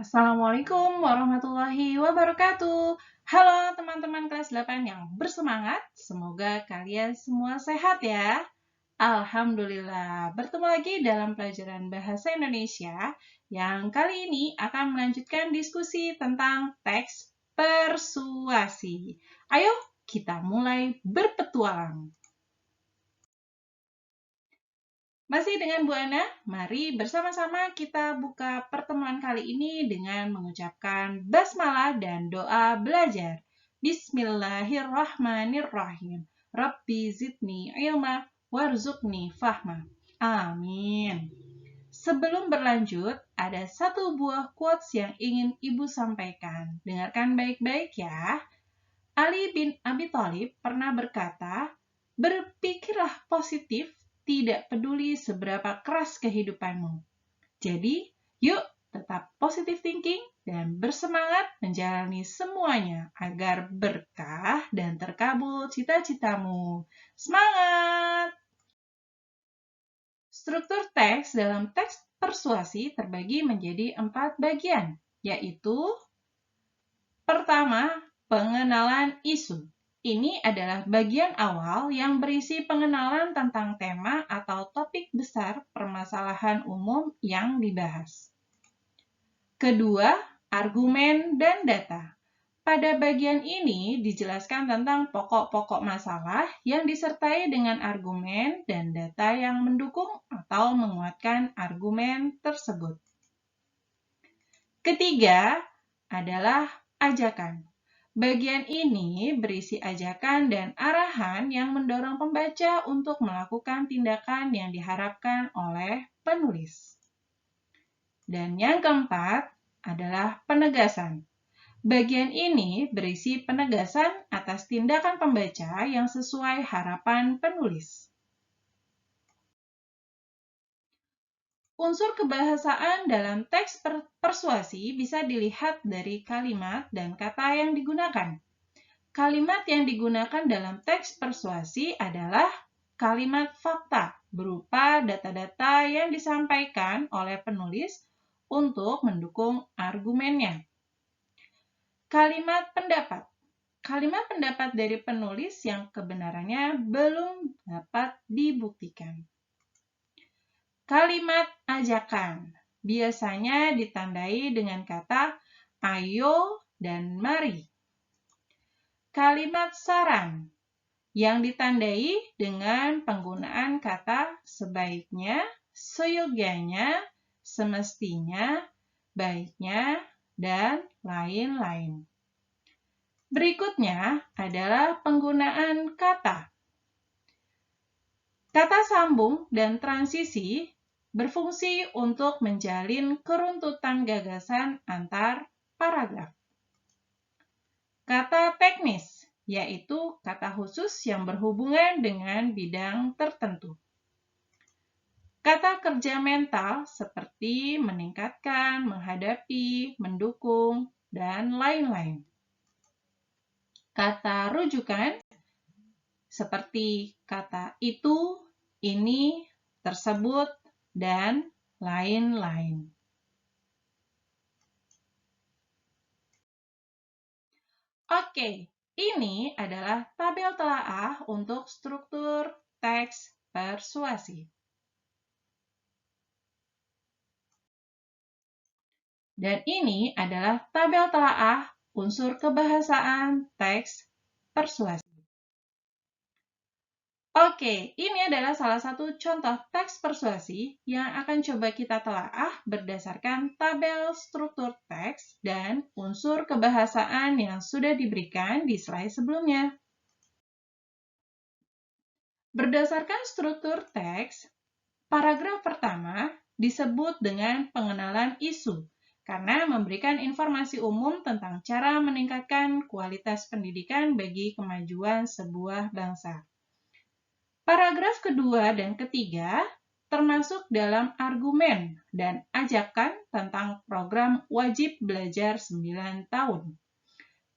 Assalamualaikum warahmatullahi wabarakatuh. Halo teman-teman kelas 8 yang bersemangat. Semoga kalian semua sehat ya. Alhamdulillah, bertemu lagi dalam pelajaran Bahasa Indonesia yang kali ini akan melanjutkan diskusi tentang teks persuasi. Ayo kita mulai berpetualang. Masih dengan Bu Ana, mari bersama-sama kita buka pertemuan kali ini dengan mengucapkan basmalah dan doa belajar. Bismillahirrahmanirrahim. Rabbi zidni ilma warzuqni fahma. Amin. Sebelum berlanjut, ada satu buah quotes yang ingin Ibu sampaikan. Dengarkan baik-baik ya. Ali bin Abi Thalib pernah berkata, berpikirlah positif, tidak peduli seberapa keras kehidupanmu. Jadi, yuk tetap positive thinking dan bersemangat menjalani semuanya agar berkah dan terkabul cita-citamu. Semangat! Struktur teks dalam teks persuasi terbagi menjadi 4 bagian, yaitu pertama, pengenalan isu. Ini adalah bagian awal yang berisi pengenalan tentang tema atau topik besar permasalahan umum yang dibahas. Kedua, argumen dan data. Pada bagian ini dijelaskan tentang pokok-pokok masalah yang disertai dengan argumen dan data yang mendukung atau menguatkan argumen tersebut. Ketiga adalah ajakan. Bagian ini berisi ajakan dan arahan yang mendorong pembaca untuk melakukan tindakan yang diharapkan oleh penulis. Dan yang keempat adalah penegasan. Bagian ini berisi penegasan atas tindakan pembaca yang sesuai harapan penulis. Unsur kebahasaan dalam teks persuasi bisa dilihat dari kalimat dan kata yang digunakan. Kalimat yang digunakan dalam teks persuasi adalah kalimat fakta berupa data-data yang disampaikan oleh penulis untuk mendukung argumennya. Kalimat pendapat. Kalimat pendapat dari penulis yang kebenarannya belum dapat dibuktikan. Kalimat ajakan biasanya ditandai dengan kata ayo dan mari. Kalimat saran yang ditandai dengan penggunaan kata sebaiknya, seyogyanya, semestinya, baiknya, dan lain-lain. Berikutnya adalah penggunaan kata. Kata sambung dan transisi berfungsi untuk menjalin keruntutan gagasan antar paragraf. Kata teknis, yaitu kata khusus yang berhubungan dengan bidang tertentu. Kata kerja mental seperti meningkatkan, menghadapi, mendukung, dan lain-lain. Kata rujukan seperti kata itu, ini, tersebut, dan lain-lain. Oke, ini adalah tabel telaah untuk struktur teks persuasi. Dan ini adalah tabel telaah unsur kebahasaan teks persuasi. Oke, ini adalah salah satu contoh teks persuasi yang akan coba kita telaah berdasarkan tabel struktur teks dan unsur kebahasaan yang sudah diberikan di slide sebelumnya. Berdasarkan struktur teks, paragraf pertama disebut dengan pengenalan isu karena memberikan informasi umum tentang cara meningkatkan kualitas pendidikan bagi kemajuan sebuah bangsa. Paragraf kedua dan ketiga termasuk dalam argumen dan ajakan tentang program wajib belajar 9 tahun.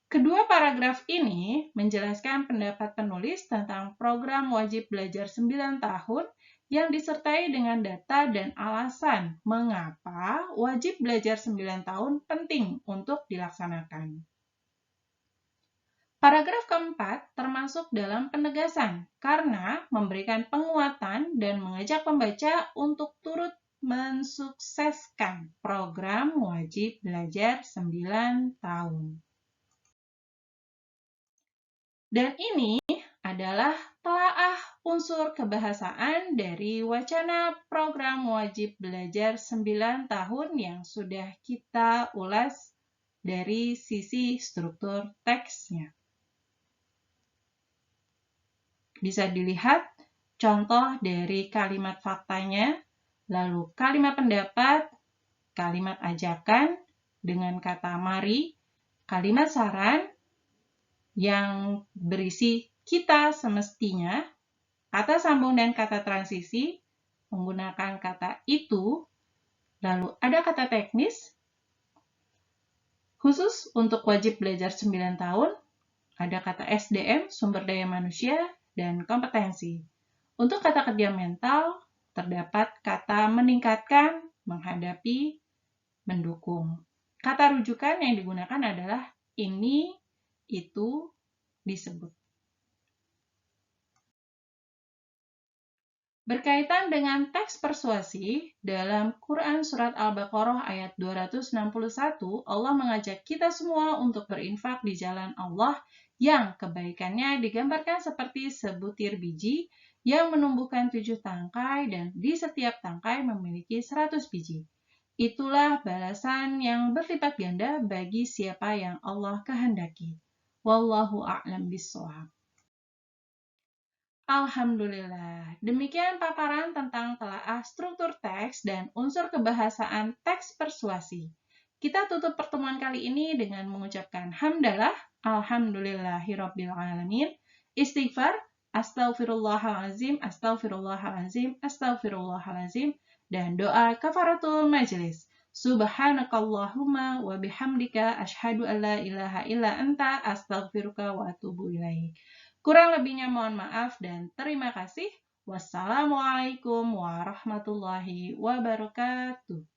Kedua paragraf ini menjelaskan pendapat penulis tentang program wajib belajar 9 tahun yang disertai dengan data dan alasan mengapa wajib belajar 9 tahun penting untuk dilaksanakan. Paragraf keempat termasuk dalam penegasan karena memberikan penguatan dan mengajak pembaca untuk turut mensukseskan program wajib belajar 9 tahun. Dan ini adalah telaah unsur kebahasaan dari wacana program wajib belajar 9 tahun yang sudah kita ulas dari sisi struktur teksnya. Bisa dilihat contoh dari kalimat faktanya, lalu kalimat pendapat, kalimat ajakan dengan kata mari, kalimat saran yang berisi kita semestinya, kata sambung dan kata transisi menggunakan kata itu, lalu ada kata teknis, khusus untuk wajib belajar 9 tahun, ada kata SDM, sumber daya manusia, dan kompetensi. Untuk kata kerja mental, terdapat kata meningkatkan, menghadapi, mendukung. Kata rujukan yang digunakan adalah ini, itu, disebut. Berkaitan dengan teks persuasi, dalam Quran Surat Al-Baqarah ayat 261, Allah mengajak kita semua untuk berinfak di jalan Allah yang kebaikannya digambarkan seperti sebutir biji yang menumbuhkan 7 tangkai dan di setiap tangkai memiliki 100 biji. Itulah balasan yang berlipat ganda bagi siapa yang Allah kehendaki. Wallahu a'lam bishawab. Alhamdulillah, demikian paparan tentang telaah struktur teks dan unsur kebahasaan teks persuasi. Kita tutup pertemuan kali ini dengan mengucapkan hamdalah, alhamdulillahirabbil alamin, istighfar, astaghfirullahalazim, astaghfirullahalazim, astaghfirullahalazim, dan doa kafaratul majelis. Subhanakallahumma wa bihamdika asyhadu an la ilaha illa anta astaghfiruka wa atubu ilaik. Kurang lebihnya mohon maaf dan terima kasih. Wassalamualaikum warahmatullahi wabarakatuh.